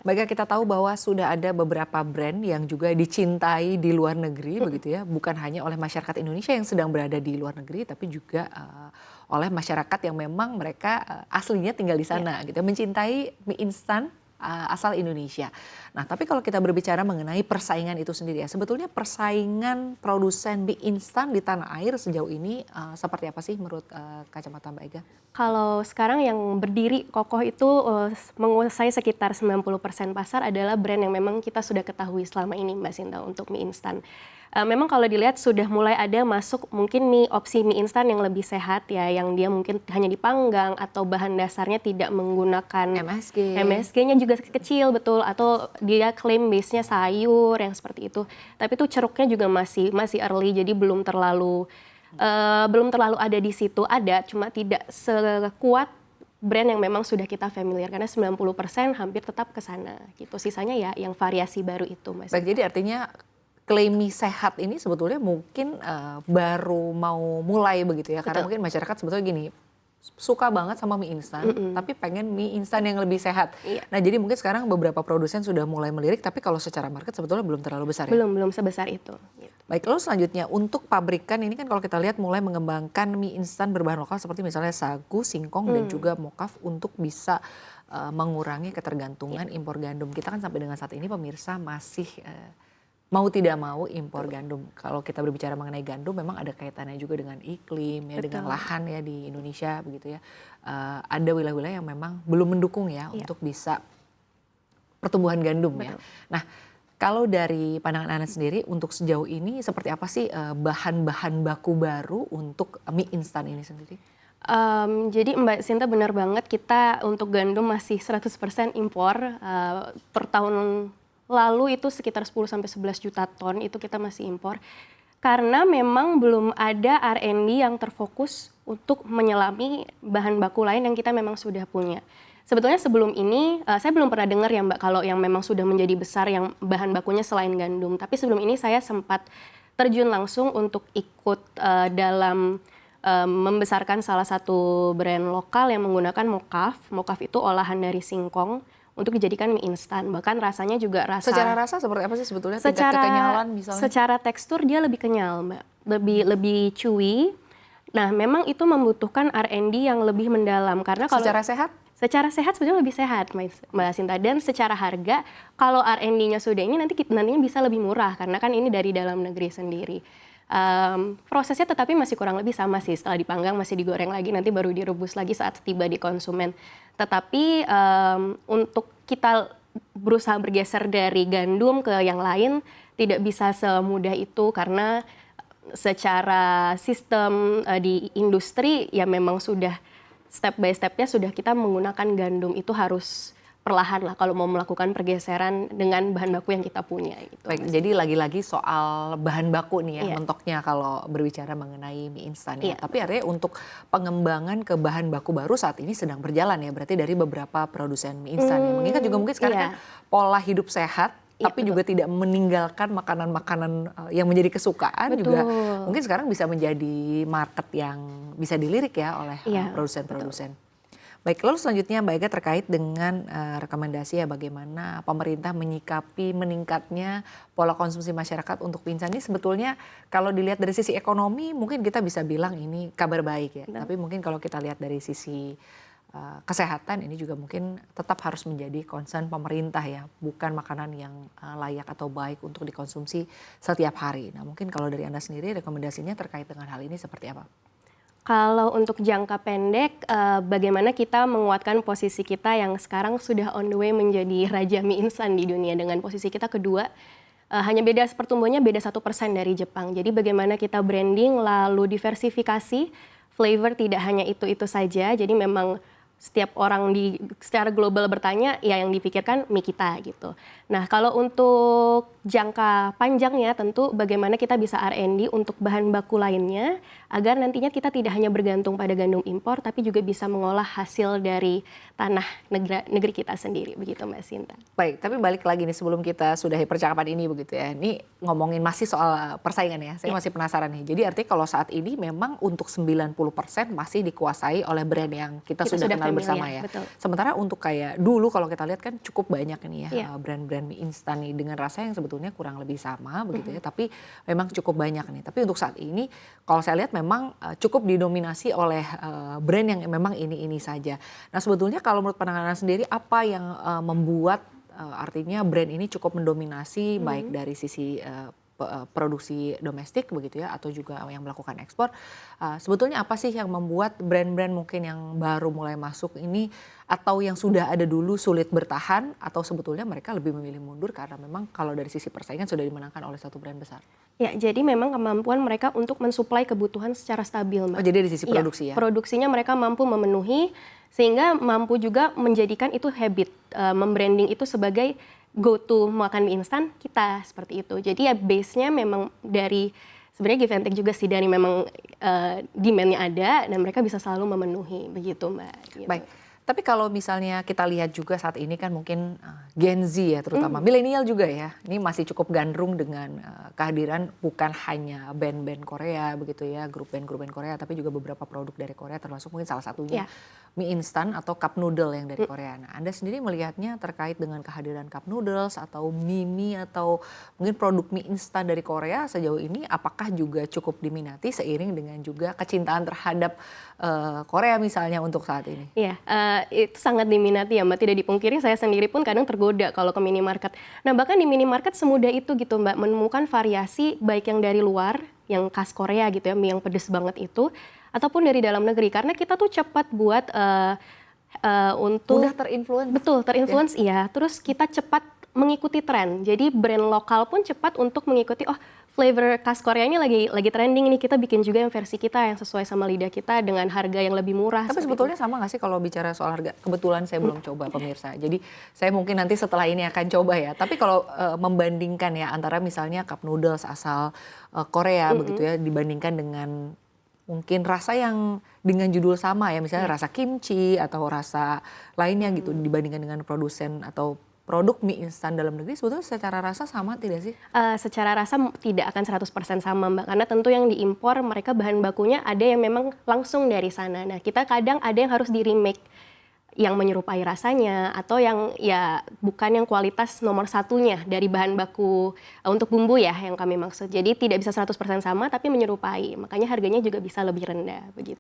Baiknya kita tahu bahwa sudah ada beberapa brand yang juga dicintai di luar negeri begitu ya, bukan hanya oleh masyarakat Indonesia yang sedang berada di luar negeri, tapi juga oleh masyarakat yang memang mereka aslinya tinggal di sana gitu, mencintai mie instan asal Indonesia. Nah, tapi kalau kita berbicara mengenai persaingan itu sendiri ya, sebetulnya persaingan produsen mie instan di tanah air sejauh ini seperti apa sih menurut kacamata Mbak Ega? Kalau sekarang yang berdiri kokoh itu menguasai sekitar 90% pasar adalah brand yang memang kita sudah ketahui selama ini Mbak Sinta untuk mie instan. Memang kalau dilihat sudah mulai ada masuk mungkin opsi mie instan yang lebih sehat ya, yang dia mungkin hanya dipanggang atau bahan dasarnya tidak menggunakan MSG. MSG-nya juga kecil betul, atau dia klaim base-nya sayur yang seperti itu. Tapi itu ceruknya juga masih early, jadi belum terlalu ada di situ, ada cuma tidak sekuat brand yang memang sudah kita familiar, karena 90% hampir tetap ke sana gitu. Sisanya ya yang variasi baru itu Mas. Baik, jadi artinya klaim mie sehat ini sebetulnya mungkin baru mau mulai begitu ya, karena mungkin masyarakat sebetulnya gini, suka banget sama mie instan, tapi pengen mie instan yang lebih sehat. Iya. Nah, jadi mungkin sekarang beberapa produsen sudah mulai melirik, tapi kalau secara market sebetulnya belum terlalu besar ya? Belum sebesar itu. Gitu. Baik, lalu selanjutnya untuk pabrikan ini kan kalau kita lihat mulai mengembangkan mie instan berbahan lokal seperti misalnya sagu, singkong, dan juga mokaf untuk bisa mengurangi ketergantungan impor gandum. Kita kan sampai dengan saat ini pemirsa masih mau tidak mau impor gandum. Kalau kita berbicara mengenai gandum memang ada kaitannya juga dengan iklim ya, dengan lahan ya di Indonesia begitu ya. Ada wilayah-wilayah yang memang belum mendukung ya untuk bisa pertumbuhan gandum ya. Nah, kalau dari pandangan Anda sendiri untuk sejauh ini seperti apa sih bahan-bahan baku baru untuk mie instan ini sendiri? Jadi Mbak Sinta benar banget, kita untuk gandum masih 100% impor. Per tahun lalu itu sekitar 10-11 juta ton itu kita masih impor. Karena memang belum ada R&D yang terfokus untuk menyelami bahan baku lain yang kita memang sudah punya. Sebetulnya sebelum ini, saya belum pernah dengar ya Mbak, kalau yang memang sudah menjadi besar yang bahan bakunya selain gandum. Tapi sebelum ini saya sempat terjun langsung untuk ikut dalam membesarkan salah satu brand lokal yang menggunakan mokaf. Mokaf itu olahan dari singkong untuk dijadikan mie instan. Bahkan rasanya juga Secara rasa seperti apa sih sebetulnya? Tingkat kekenyalan misalnya? Secara tekstur dia lebih kenyal Mbak, lebih chewy. Nah, memang itu membutuhkan R&D yang lebih mendalam, karena kalau secara sehat? Secara sehat sebetulnya lebih sehat Mbak Sinta, dan secara harga kalau R&D-nya sudah ini nantinya bisa lebih murah karena kan ini dari dalam negeri sendiri. Prosesnya tetapi masih kurang lebih sama sih, setelah dipanggang masih digoreng lagi, nanti baru direbus lagi saat tiba di konsumen. Tetapi untuk kita berusaha bergeser dari gandum ke yang lain tidak bisa semudah itu, karena secara sistem di industri ya memang sudah step by stepnya sudah kita menggunakan gandum, itu harus perlahan lah kalau mau melakukan pergeseran dengan bahan baku yang kita punya. Gitu. Baik, jadi lagi-lagi soal bahan baku nih ya, mentoknya kalau berbicara mengenai mie instan ya. Tapi artinya untuk pengembangan ke bahan baku baru saat ini sedang berjalan ya, berarti dari beberapa produsen mie instan ya. Mengingat juga mungkin sekarang kan pola hidup sehat, tapi juga tidak meninggalkan makanan-makanan yang menjadi kesukaan juga. Mungkin sekarang bisa menjadi market yang bisa dilirik ya oleh produsen-produsen. Baik, lalu selanjutnya Mbak Ega terkait dengan rekomendasi ya bagaimana pemerintah menyikapi meningkatnya pola konsumsi masyarakat untuk mie instan ini. Sebetulnya kalau dilihat dari sisi ekonomi mungkin kita bisa bilang ini kabar baik ya. Tapi mungkin kalau kita lihat dari sisi kesehatan ini juga mungkin tetap harus menjadi concern pemerintah ya. Bukan makanan yang layak atau baik untuk dikonsumsi setiap hari. Nah, mungkin kalau dari Anda sendiri rekomendasinya terkait dengan hal ini seperti apa? Kalau untuk jangka pendek, bagaimana kita menguatkan posisi kita yang sekarang sudah on the way menjadi raja mie instan di dunia dengan posisi kita kedua, hanya beda pertumbuhannya beda 1% dari Jepang. Jadi bagaimana kita branding lalu diversifikasi, flavor tidak hanya itu-itu saja, jadi memang setiap orang secara global bertanya, ya yang dipikirkan mie kita gitu. Nah, kalau untuk jangka panjangnya tentu bagaimana kita bisa R&D untuk bahan baku lainnya agar nantinya kita tidak hanya bergantung pada gandum impor tapi juga bisa mengolah hasil dari tanah negeri kita sendiri, begitu Mbak Sinta. Baik, tapi balik lagi nih sebelum kita sudahi percakapan ini begitu ya. Ini ngomongin masih soal persaingan ya. Saya masih penasaran nih. Jadi artinya kalau saat ini memang untuk 90% masih dikuasai oleh brand yang kita sudah kenal hal bersama ya. Betul. Sementara untuk kayak dulu kalau kita lihat kan cukup banyak ini ya Iya. brand-brand mie instan nih dengan rasa yang sebetulnya kurang lebih sama begitu ya, tapi memang cukup banyak nih. Tapi untuk saat ini kalau saya lihat memang cukup didominasi oleh brand yang memang ini saja. Nah sebetulnya kalau menurut pandangan Anda sendiri apa yang membuat artinya brand ini cukup mendominasi baik dari sisi produksi domestik begitu ya atau juga yang melakukan ekspor. Sebetulnya apa sih yang membuat brand-brand mungkin yang baru mulai masuk ini atau yang sudah ada dulu sulit bertahan atau sebetulnya mereka lebih memilih mundur karena memang kalau dari sisi persaingan sudah dimenangkan oleh satu brand besar? Ya, jadi memang kemampuan mereka untuk mensuplai kebutuhan secara stabil, Mbak. Oh, jadi dari sisi produksi ya? Produksinya mereka mampu memenuhi sehingga mampu juga menjadikan itu habit, membranding itu sebagai go to makan mie instan kita seperti itu. Jadi ya base-nya memang dari sebenarnya give and take juga sih dari memang demand-nya ada dan mereka bisa selalu memenuhi begitu, Mbak. Gitu. Baik. Tapi kalau misalnya kita lihat juga saat ini kan mungkin Gen Z ya terutama milenial juga ya. Ini masih cukup gandrung dengan kehadiran bukan hanya band-band Korea begitu ya, grup band Korea tapi juga beberapa produk dari Korea termasuk mungkin salah satunya mie instan atau cup noodle yang dari Korea. Nah, Anda sendiri melihatnya terkait dengan kehadiran cup noodles atau mie atau mungkin produk mie instan dari Korea sejauh ini apakah juga cukup diminati seiring dengan juga kecintaan terhadap Korea misalnya untuk saat ini? Iya, itu sangat diminati ya Mbak, tidak dipungkiri saya sendiri pun kadang tergoda kalau ke minimarket. Nah bahkan di minimarket semudah itu gitu Mbak, menemukan variasi baik yang dari luar, yang khas Korea gitu ya, mie yang pedes banget itu, ataupun dari dalam negeri. Karena kita tuh cepat buat untuk... Mudah terinfluence. Betul, terinfluence iya. Terus kita cepat mengikuti tren. Jadi brand lokal pun cepat untuk mengikuti, oh flavor khas Korea ini lagi trending nih, kita bikin juga yang versi kita yang sesuai sama lidah kita dengan harga yang lebih murah. Tapi sebetulnya sama nggak sih kalau bicara soal harga? Kebetulan saya belum coba pemirsa, jadi saya mungkin nanti setelah ini akan coba ya. Tapi kalau membandingkan ya antara misalnya cup noodles asal Korea begitu ya dibandingkan dengan mungkin rasa yang dengan judul sama ya, misalnya rasa kimchi atau rasa lainnya gitu dibandingkan dengan produsen atau produk mie instan dalam negeri sebetulnya secara rasa sama tidak sih? Secara rasa tidak akan 100% sama Mbak, karena tentu yang diimpor mereka bahan bakunya ada yang memang langsung dari sana. Nah kita kadang ada yang harus di remake yang menyerupai rasanya atau yang ya bukan yang kualitas nomor satunya dari bahan baku untuk bumbu ya yang kami maksud. Jadi tidak bisa 100% sama tapi menyerupai, makanya harganya juga bisa lebih rendah begitu.